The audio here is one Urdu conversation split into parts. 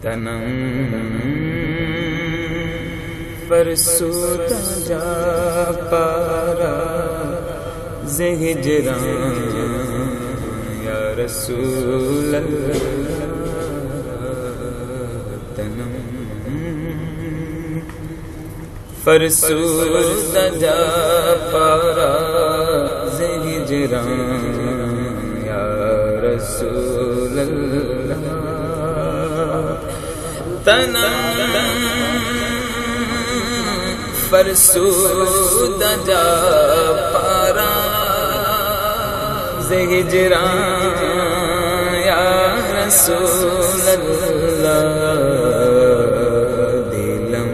تنم فرسودہ جا پارا ز ہجران یا رسول اللہ تنم فرسودہ جا پارا ز ہجران یا رسول اللہ تنم فرسودہ جا پارا ز ہجران یا رسول اللہ دلم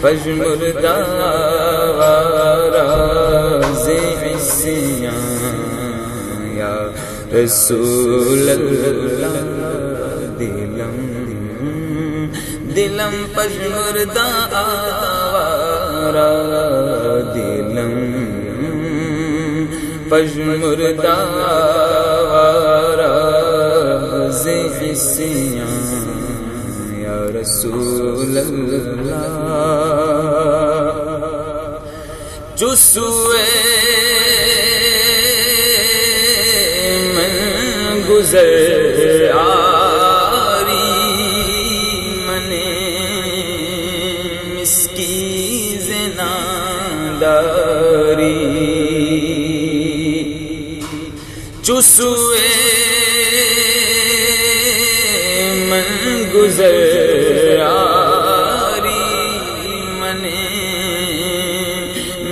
پژمردہ وارا ز عصیان یا رسول اللہ دلم پژمردہ آوارا دلم پژمردہ آوارا ز عصیان یا رسول اللہ جسوے من گزر چسوے من گزر آری من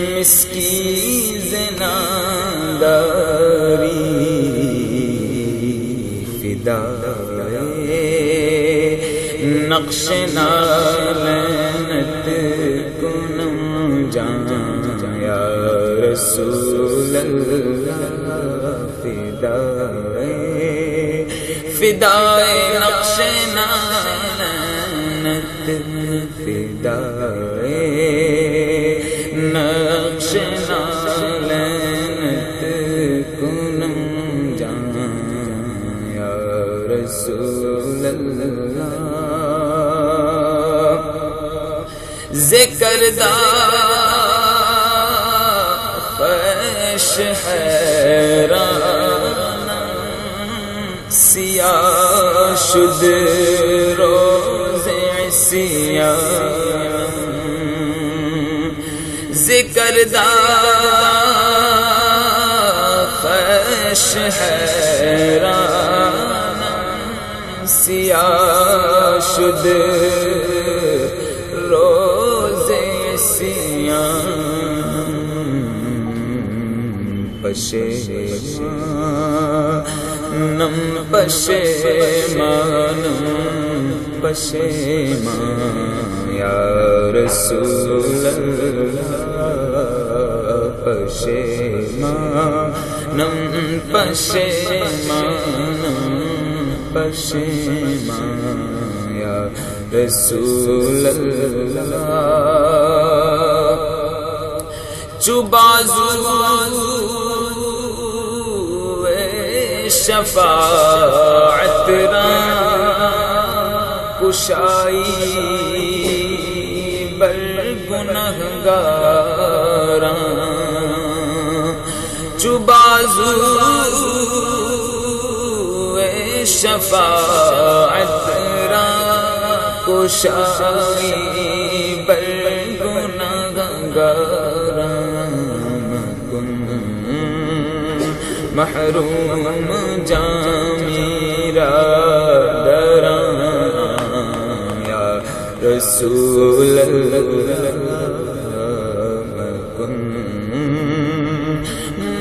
مسکی زناداری فدائے نقش نالنت کنم جان یا رسول اللہ فدائے نقش نالنت فدائے نقش نالنت کنم جان یا رسول اللہ ذکر خوش حیران سیاہ شد روز عصیان ذکر خوش حیران سیاہ شد روز عصیان پشیمانم پشیمانم پشیمان یا رسول اللہ پشیمانم پشیمانم پشیمان یا رسول اللہ چوبازو شفاعت را کشائی بر گنہگاراں چوبازو شفاعت را کشائی بر گنہگاراں محروم جامی را دران یا رسول اللہ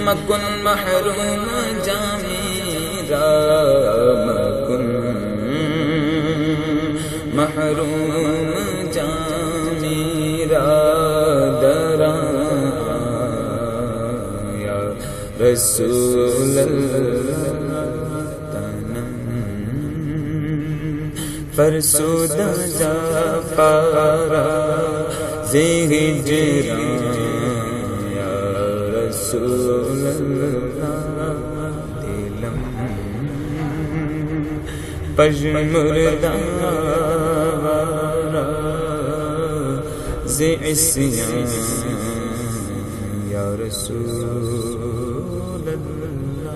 مکن محروم جامی را مکن محروم جامی را دران رسول اللہ تنم فرسودہ جا پارا ز ہجران یا رسول اللہ دلم پژمردہ ز عصیان یا رسول اللہ